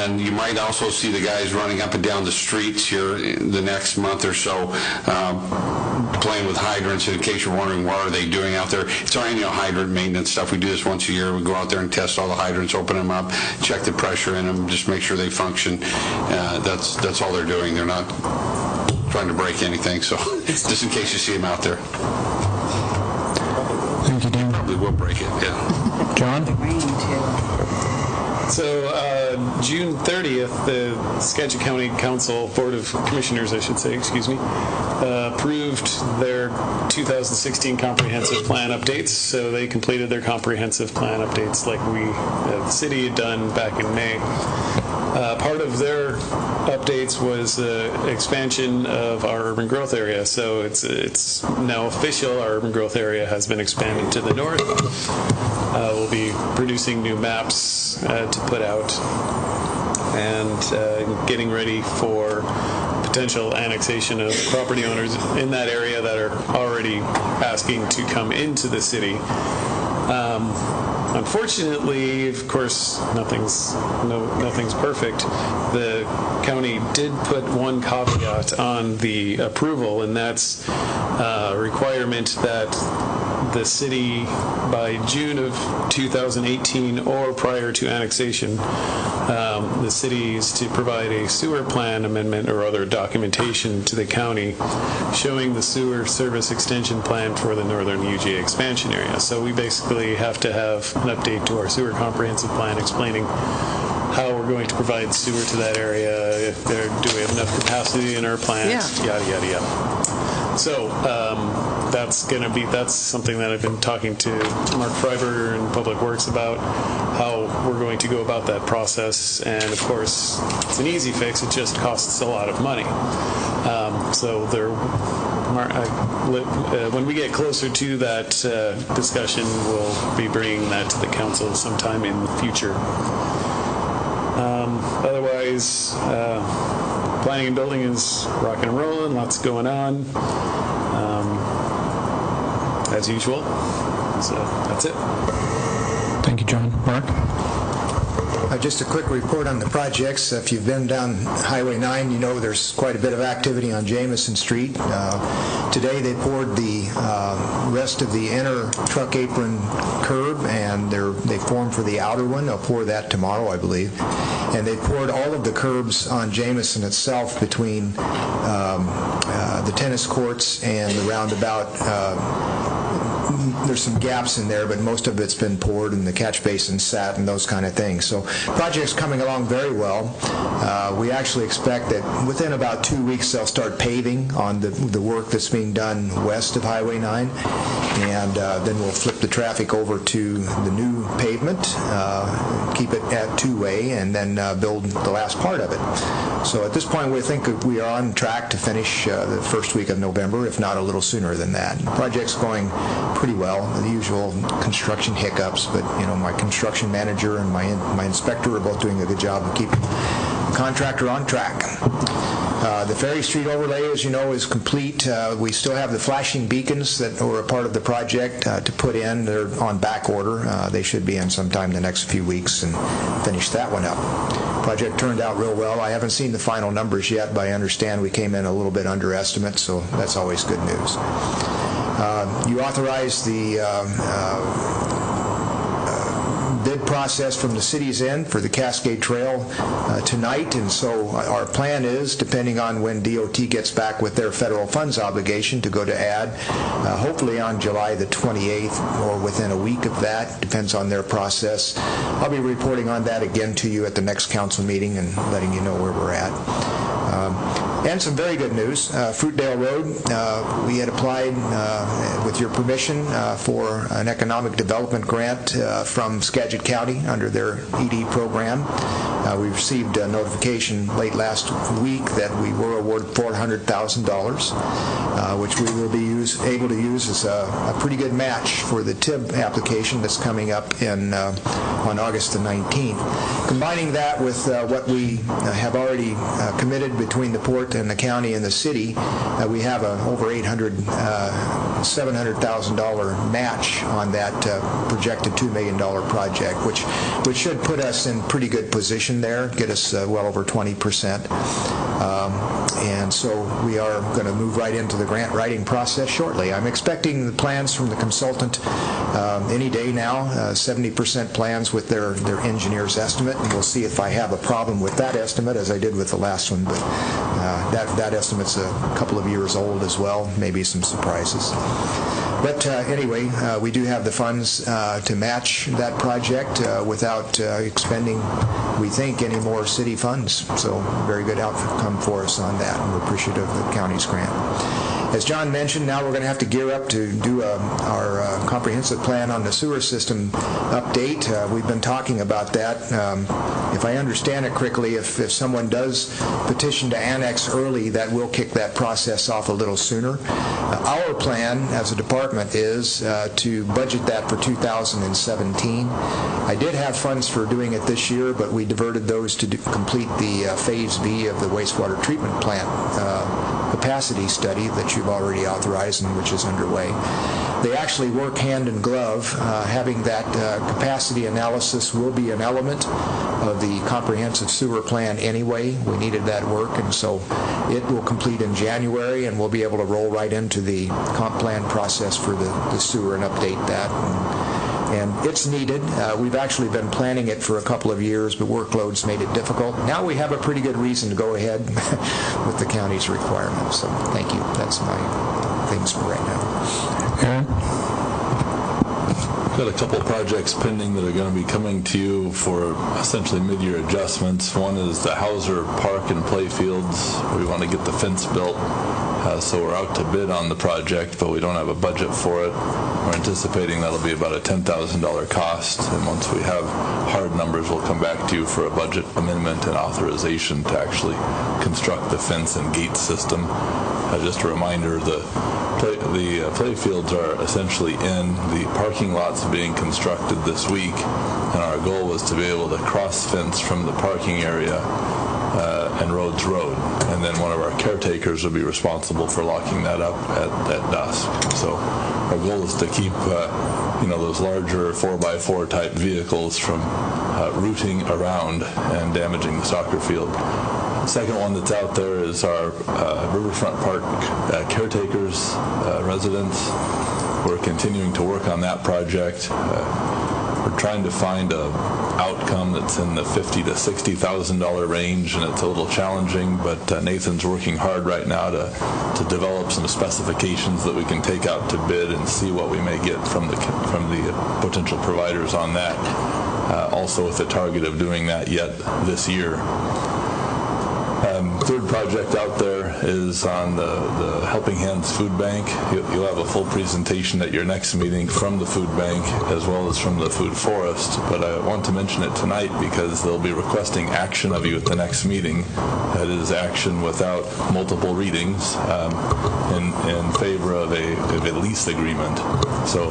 S13: And you might also see the guys running up and down the streets here in the next month or so, playing with hydrants. In case you're wondering what are they doing out there, it's our annual hydrant maintenance stuff. We do this once a year. We go out there and test all the hydrants, open them up, check the pressure in them, just make sure they function. That's all they're doing. They're not trying to break anything, so just in case you see them out there.
S1: Thank you, Dan.
S13: Probably will break it, yeah.
S1: John?
S14: So June 30th, the Skagit County Council, Board of Commissioners, I should say, excuse me, approved their 2016 comprehensive plan updates. So they completed their comprehensive plan updates like the city had done back in May. Part of their updates was expansion of our urban growth area. So it's now official. Our urban growth area has been expanded to the north. We'll be producing new maps to put out and getting ready for potential annexation of property owners in that area that are already asking to come into the city. Unfortunately, of course, nothing's perfect. The county did put one caveat on the approval, and that's a requirement that the city, by June of 2018 or prior to annexation, the city is to provide a sewer plan amendment or other documentation to the county showing the sewer service extension plan for the northern UGA expansion area. So we basically have to have an update to our sewer comprehensive plan explaining how we're going to provide sewer to that area, do we have enough capacity in our plants, yada, yada, yada. So that's something that I've been talking to Mark Freiberger in Public Works about, how we're going to go about that process. And of course, it's an easy fix, it just costs a lot of money. So when we get closer to that discussion, we'll be bringing that to the council sometime in the future. Otherwise, planning and building is rocking and rolling, lots going on, as usual. So that's it.
S1: Thank you, John. Mark?
S10: Just a quick report on the projects. If you've been down Highway 9, you know there's quite a bit of activity on Jameson Street. Today they poured the rest of the inner truck apron curb, and they formed for the outer one. They'll pour that tomorrow, I believe. And they poured all of the curbs on Jameson itself between the tennis courts and the roundabout. There's some gaps in there, but most of it's been poured and the catch basin sat and those kind of things. So project's coming along very well. We actually expect that within about 2 weeks they'll start paving on the work that's being done west of Highway 9, and then we'll flip the traffic over to the new pavement, keep it at two-way, and then build the last part of it. So at this point we think we are on track to finish the first week of November, if not a little sooner than that. The project's going pretty well. The usual construction hiccups, but my construction manager and my inspector are both doing a good job of keeping the contractor on track. The Ferry Street overlay, as you know, is complete. We still have the flashing beacons that were a part of the project to put in. They're on back order. They should be in sometime in the next few weeks and finish that one up. Project turned out real well. I haven't seen the final numbers yet, but I understand we came in a little bit under estimate, so that's always good news. You authorized the bid process from the city's end for the Cascade Trail tonight, and so our plan is, depending on when DOT gets back with their federal funds obligation, to go to AD, hopefully on July the 28th or within a week of that, depends on their process. I'll be reporting on that again to you at the next council meeting and letting you know where we're at. And some very good news. Fruitdale Road, we had applied, with your permission, for an economic development grant from Skagit County under their ED program. We received a notification late last week that we were awarded $400,000, which we will be able to use as a pretty good match for the TIB application that's coming up on August the 19th. Combining that with what we have already committed between the port and the county and the city, we have over $700,000 match on that projected $2 million project, which should put us in pretty good position there, get us well over 20%. And so we are going to move right into the grant writing process shortly. I'm expecting the plans from the consultant any day now, 70% plans with their engineer's estimate, and we'll see if I have a problem with that estimate as I did with the last one, but that estimate's a couple of years old as well, maybe some surprises. But anyway, we do have the funds to match that project without expending, we think, any more city funds. So very good outcome for us on that, and we're appreciative of the county's grant. As John mentioned, now we're going to have to gear up to do our comprehensive plan on the sewer system update. We've been talking about that. If I understand it correctly, if someone does petition to annex early, that will kick that process off a little sooner. Our plan as a department is to budget that for 2017. I did have funds for doing it this year, but we diverted those to complete the Phase B of the wastewater treatment plant capacity study that you've already authorized and which is underway. They actually work hand in glove. Having that capacity analysis will be an element of the comprehensive sewer plan anyway. We needed that work, and so it will complete in January, and we'll be able to roll right into the comp plan process for the sewer and update that. And it's needed. We've actually been planning it for a couple of years, but workloads made it difficult. Now we have a pretty good reason to go ahead with the county's requirements. So thank you. That's my things for right now.
S1: Aaron?
S15: Got a couple projects pending that are going to be coming to you for essentially mid-year adjustments. One is the Hauser Park and Play Fields. We want to get the fence built. So we're out to bid on the project, but we don't have a budget for it. We're anticipating that'll be about a $10,000 cost, and once we have hard numbers, we'll come back to you for a budget amendment and authorization to actually construct the fence and gate system. Just a reminder, the play fields are essentially in. The parking lots being constructed this week, and our goal was to be able to cross-fence from the parking area and Rhodes Road, and then one of our caretakers will be responsible for locking that up at dusk. So our goal is to keep those larger 4x4 type vehicles from rooting around and damaging the soccer field. The second one that's out there is our Riverfront Park caretakers, residents. We're continuing to work on that project. We're trying to find a outcome that's in the $50,000 to $60,000 range, and it's a little challenging, but Nathan's working hard right now to develop some specifications that we can take out to bid and see what we may get from the potential providers on that. Also with the target of doing that yet this year. Third project out there is on the Helping Hands Food Bank. You'll have a full presentation at your next meeting from the food bank as well as from the food forest, but I want to mention it tonight because they'll be requesting action of you at the next meeting. That is action without multiple readings in favor of a lease agreement. So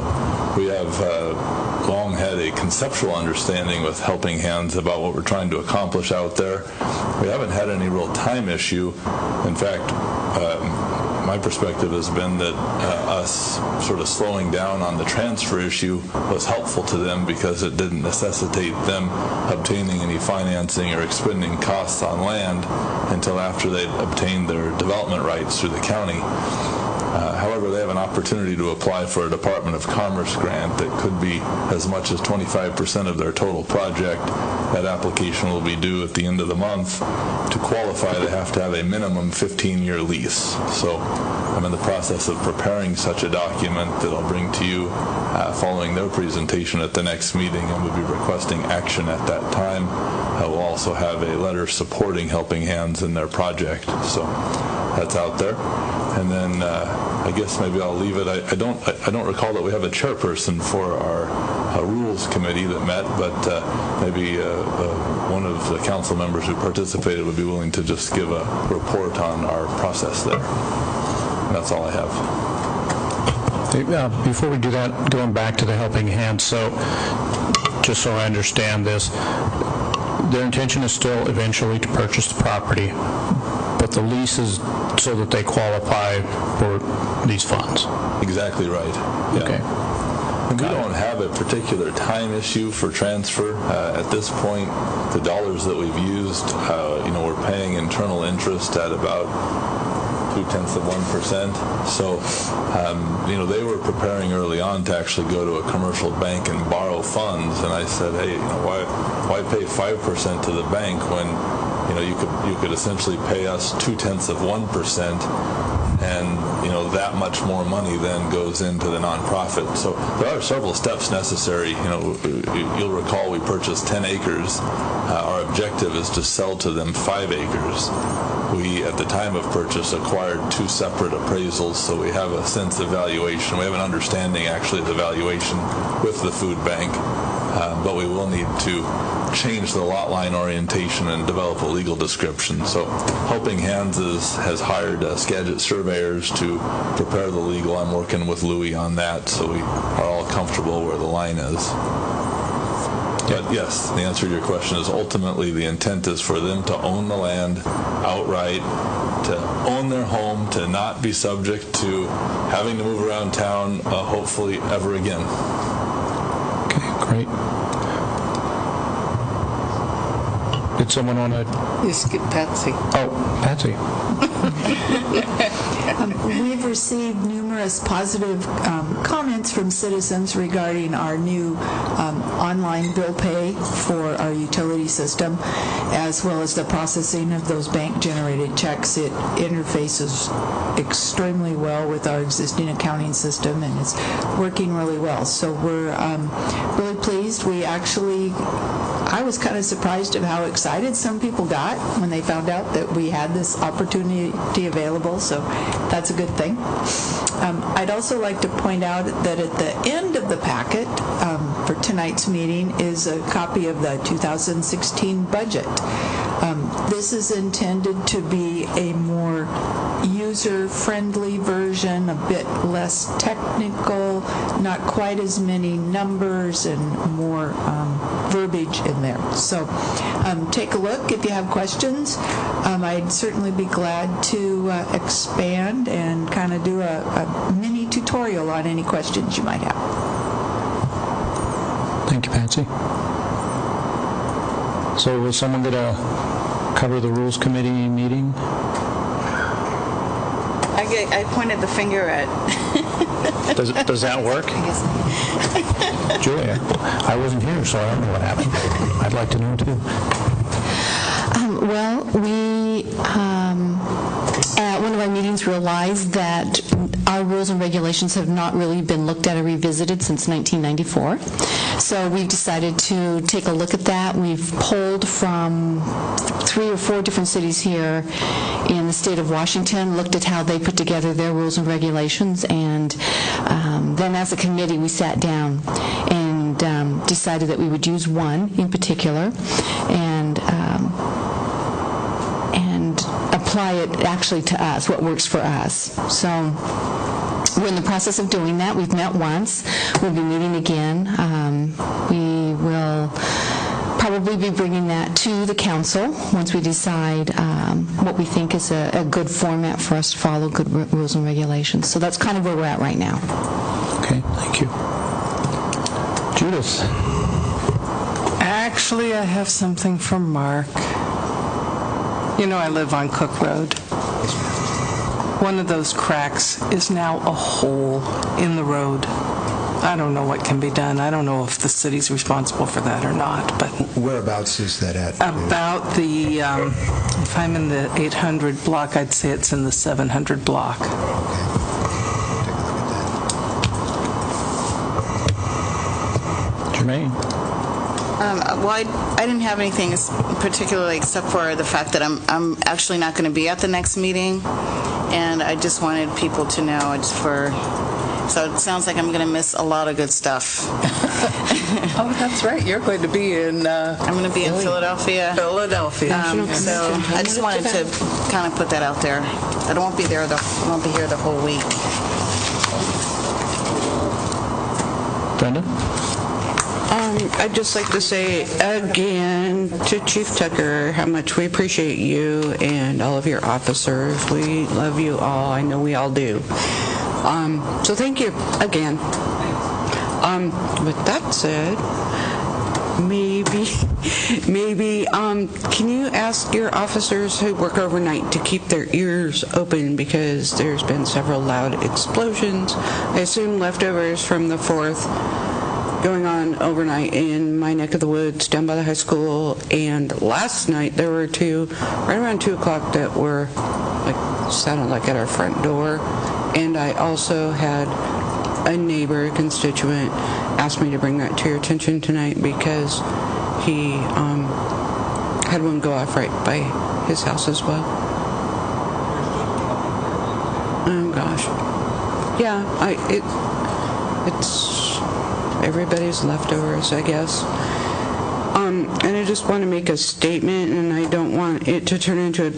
S15: we have long had a conceptual understanding with Helping Hands about what we're trying to accomplish out there. We haven't had any real time issue. In fact, my perspective has been that us sort of slowing down on the transfer issue was helpful to them because it didn't necessitate them obtaining any financing or expending costs on land until after they'd obtained their development rights through the county. However, they have an opportunity to apply for a Department of Commerce grant that could be as much as 25% of their total project. That application will be due at the end of the month. To qualify, they have to have a minimum 15-year lease. So I'm in the process of preparing such a document that I'll bring to you following their presentation at the next meeting, and we'll be requesting action at that time. We'll also have a letter supporting Helping Hands in their project. So that's out there. And then I guess maybe I'll leave it. I don't recall that we have a chairperson for our Rules Committee that met, but maybe one of the council members who participated would be willing to just give a report on our process there. And that's all I have.
S1: Before we do that, going back to the Helping Hands, so just so I understand this, their intention is still eventually to purchase the property, but the lease is so that they qualify for these funds.
S15: Exactly right. Yeah.
S1: Okay.
S15: And we don't have a particular time issue for transfer. At this point, the dollars that we've used, we're paying internal interest at about 0.2%. So, they were preparing early on to actually go to a commercial bank and borrow funds. And I said, hey, why pay 5% to the bank when, you could essentially pay us 0.2%. And, that much more money then goes into the nonprofit. So there are several steps necessary. You'll recall we purchased 10 acres. Our objective is to sell to them 5 acres. We, at the time of purchase, acquired 2 separate appraisals, so we have a sense of valuation. We have an understanding, actually, of the valuation with the food bank, but we will need to change the lot line orientation and develop a legal description. So Helping Hands has hired Skagit surveyors to prepare the legal. I'm working with Louis on that, so we are all comfortable where the line is. But yes, the answer to your question is ultimately the intent is for them to own the land outright, to own their home, to not be subject to having to move around town, hopefully ever again.
S1: Okay, great. Did someone want to?
S4: You skip Patsy.
S1: Oh, Patsy.
S16: We've received numerous positive comments from citizens regarding our new online bill pay for our utility system, as well as the processing of those bank-generated checks. It interfaces extremely well with our existing accounting system, and it's working really well. So we're really pleased. I was kind of surprised at how excited some people got when they found out that we had this opportunity available, so that's a good thing. I'd also like to point out that at the end of the packet for tonight's meeting is a copy of the 2016 budget. This is intended to be a more user-friendly version, a bit less technical, not quite as many numbers and more verbiage in there. So take a look if you have questions. I'd certainly be glad to expand and kind of do a mini tutorial on any questions you might have.
S1: Thank you, Patsy. So was someone going to cover the Rules Committee meeting?
S3: I pointed the finger at...
S1: Does that work? Julia, I wasn't here, so I don't know what happened. I'd like to know, too.
S17: Well, we, at one of our meetings, realized that our rules and regulations have not really been looked at or revisited since 1994. So we've decided to take a look at that. We've polled from 3 or 4 different cities here in the state of Washington, looked at how they put together their rules and regulations, and then as a committee we sat down and decided that we would use one in particular and apply it actually to us, what works for us. So we're in the process of doing that. We've met once. We'll be meeting again. We will probably be bringing that to the council once we decide what we think is a good format for us to follow, good rules and regulations. So that's kind of where we're at right now.
S1: Okay, thank you. Judith.
S4: Actually, I have something from Mark. You know I live on Cook Road. one of those cracks is now a hole in the road. I don't know what can be done. I don't know if the city's responsible for that or not, but...
S10: Whereabouts is that at?
S4: About the, if I'm in the 800 block, I'd say it's in the 700 block.
S1: Jermaine?
S3: Well, I didn't have anything particularly except for the fact that I'm actually not going to be at the next meeting, and I just wanted people to know so it sounds like I'm going to miss a lot of good stuff.
S4: Oh, that's right. You're going to be in...
S3: I'm going to be in Philadelphia.
S4: Philadelphia.
S3: So I just wanted to kind of put that out there. I won't be here the whole week.
S1: Brenda?
S18: I'd just like to say again to Chief Tucker how much we appreciate you and all of your officers. We love you all. I know we all do. So thank you again. With that said, maybe, can you ask your officers who work overnight to keep their ears open because there's been several loud explosions, I assume leftovers from the 4th, going on overnight in my neck of the woods down by the high school, and last night there were two right around 2 o'clock that were sounded like at our front door. And I also had a neighbor, a constituent, ask me to bring that to your attention tonight because he had one go off right by his house as well. Oh gosh. Yeah, it's everybody's leftovers, I guess. And I just want to make a statement, and I don't want it to turn into a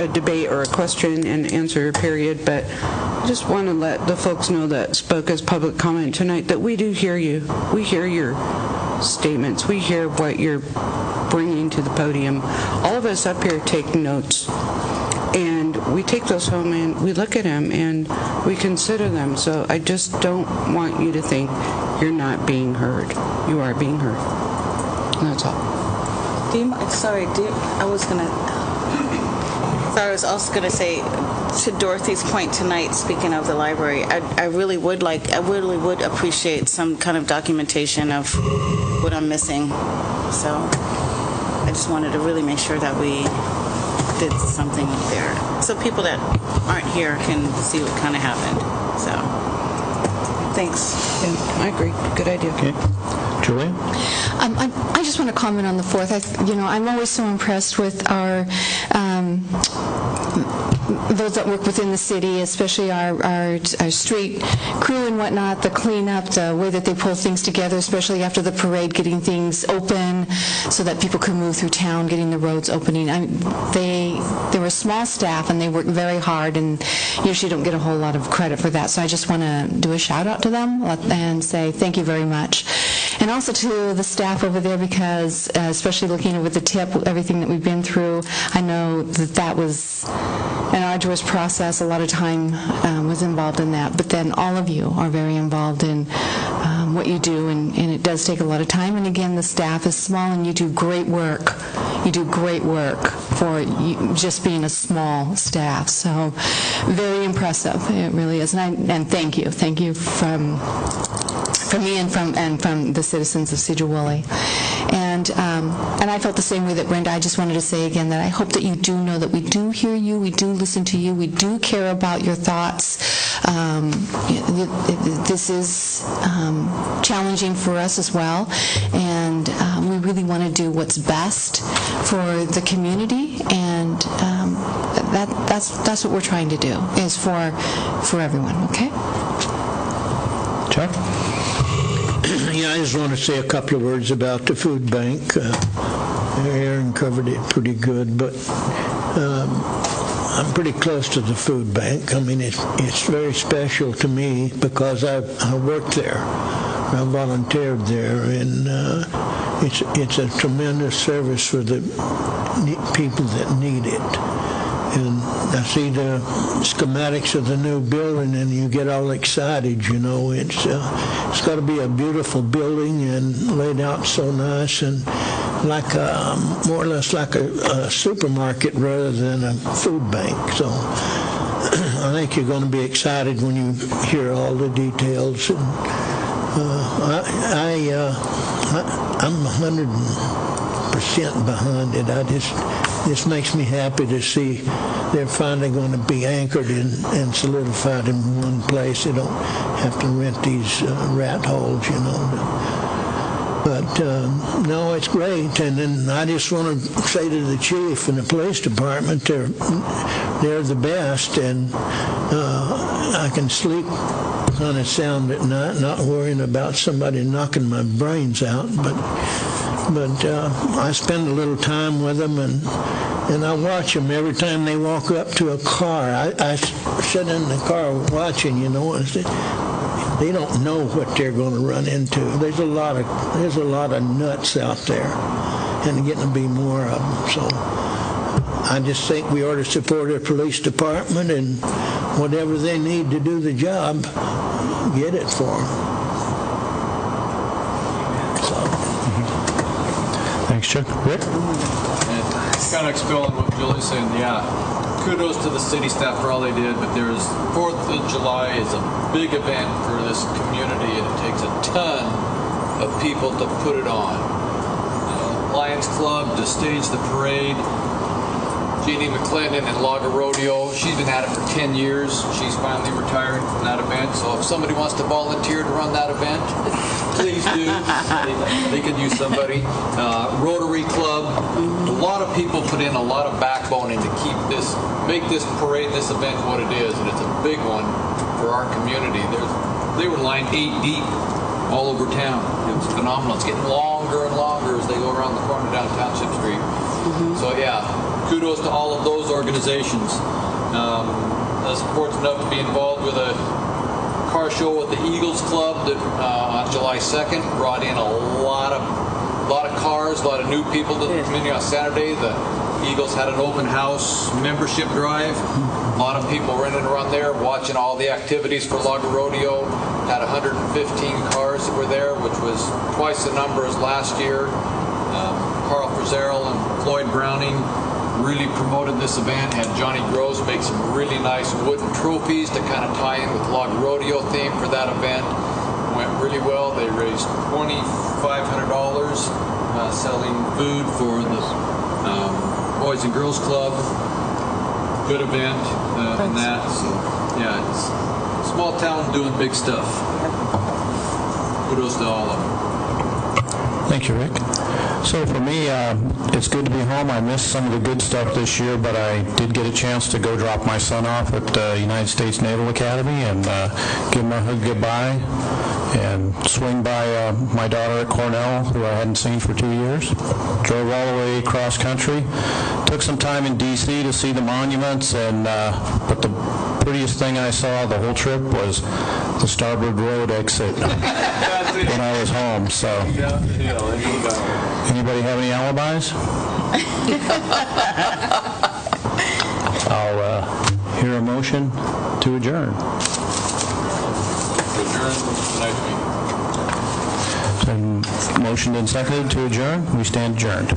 S18: debate or a question and answer period, but I just want to let the folks know that spoke as public comment tonight that we do hear you. We hear your statements. We hear what you're bringing to the podium. All of us up here take notes, and we take those home and we look at them and we consider them. So I just don't want you to think you're not being heard. You are being heard. That's all.
S3: I was also going to say, to Dorothy's point tonight, speaking of the library, I really would appreciate some kind of documentation of what I'm missing. So I just wanted to really make sure that we did something there, so people that aren't here can see what kind of happened. So thanks.
S18: Yeah, I agree. Good idea.
S1: Okay. Julie?
S17: I just want to comment on the 4th. I'm always so impressed with our those that work within the city, especially our street crew and whatnot, the cleanup, the way that they pull things together, especially after the parade, getting things open so that people can move through town, getting the roads opening. They were a small staff and they worked very hard, and usually don't get a whole lot of credit for that. So I just want to do a shout out to them and say thank you very much. And also to the staff over there, because especially looking over the tip, everything that we've been through, I know that was an arduous process. A lot of time was involved in that. But then all of you are very involved in what you do, and it does take a lot of time. And again, the staff is small, and you do great work. You do great work for just being a small staff. So very impressive. It really is. And thank you. Thank you from me and from the citizens of Sedro-Woolley. And I felt the same way that Brenda. I just wanted to say again that I hope that you do know that we do hear you, we do listen to you, we do care about your thoughts. This is challenging for us as well, and we really want to do what's best for the community, and that's what we're trying to do, is for everyone, okay?
S1: Chuck?
S19: Yeah, I just want to say a couple of words about the food bank. Aaron covered it pretty good, but I'm pretty close to the food bank. I mean, it's very special to me because I worked there. I volunteered there, and it's a tremendous service for the people that need it. And I see the schematics of the new building, and you get all excited, you know. It's got to be a beautiful building and laid out so nice, and like more or less like a supermarket rather than a food bank. So I think you're going to be excited when you hear all the details. And I'm 100% behind it. This makes me happy to see they're finally going to be anchored and solidified in one place. They don't have to rent these rat holes, you know. But no, it's great. And then I just want to say to the chief and the police department, they're the best, and I can sleep kind of sound at night, not worrying about somebody knocking my brains out. But I spend a little time with them, and I watch them every time they walk up to a car. I sit in the car watching, you know, and they don't know what they're going to run into. There's a lot of nuts out there, and there's getting to be more of them. So I just think we ought to support the police department, and whatever they need to do the job, get it for them.
S1: Thanks, Chuck. Rick?
S11: Kind of expelling what Julie's saying, yeah. Kudos to the city staff for all they did, but there's 4th of July is a big event for this community, and it takes a ton of people to put it on. Lions Club to stage the parade. Jeannie McClendon and Lager Rodeo, she's been at it for 10 years. She's finally retiring from that event, so if somebody wants to volunteer to run that event, please do. They could use somebody. Rotary Club, a lot of people put in a lot of backbone in to make this parade, this event what it is, and it's a big one for our community. They were lined 8 deep all over town. It was phenomenal. It's getting longer and longer as they go around the corner down Township Street. So yeah, kudos to all of those organizations. I was fortunate enough to be involved with a car show at the Eagles Club that on July 2nd brought in a lot of cars, a lot of new people to the community on Saturday. The Eagles had an open house membership drive. A lot of people running around there watching all the activities for Lager Rodeo. Had 115 cars that were there, which was twice the number as last year. Carl Frizerl and Floyd Browning really promoted this event. Had Johnny Gross make some really nice wooden trophies to kind of tie in with Lager Rodeo theme for that event. Went really well. They raised $2,500 selling food for the Boys and Girls Club. Good event in that. So yeah, it's a small town doing big stuff. Kudos to all of them.
S1: Thank you, Rick. So for me, it's good to be home. I missed some of the good stuff this year, but I did get a chance to go drop my son off at the United States Naval Academy and give him a hug goodbye and swing by my daughter at Cornell, who I hadn't seen for 2 years. Drove all the way across country. Took some time in D.C. to see the monuments, and but the prettiest thing I saw the whole trip was the Starboard Road exit when I was home. So, anybody have any alibis? I'll hear a motion to adjourn. Motioned and seconded to adjourn. We stand adjourned.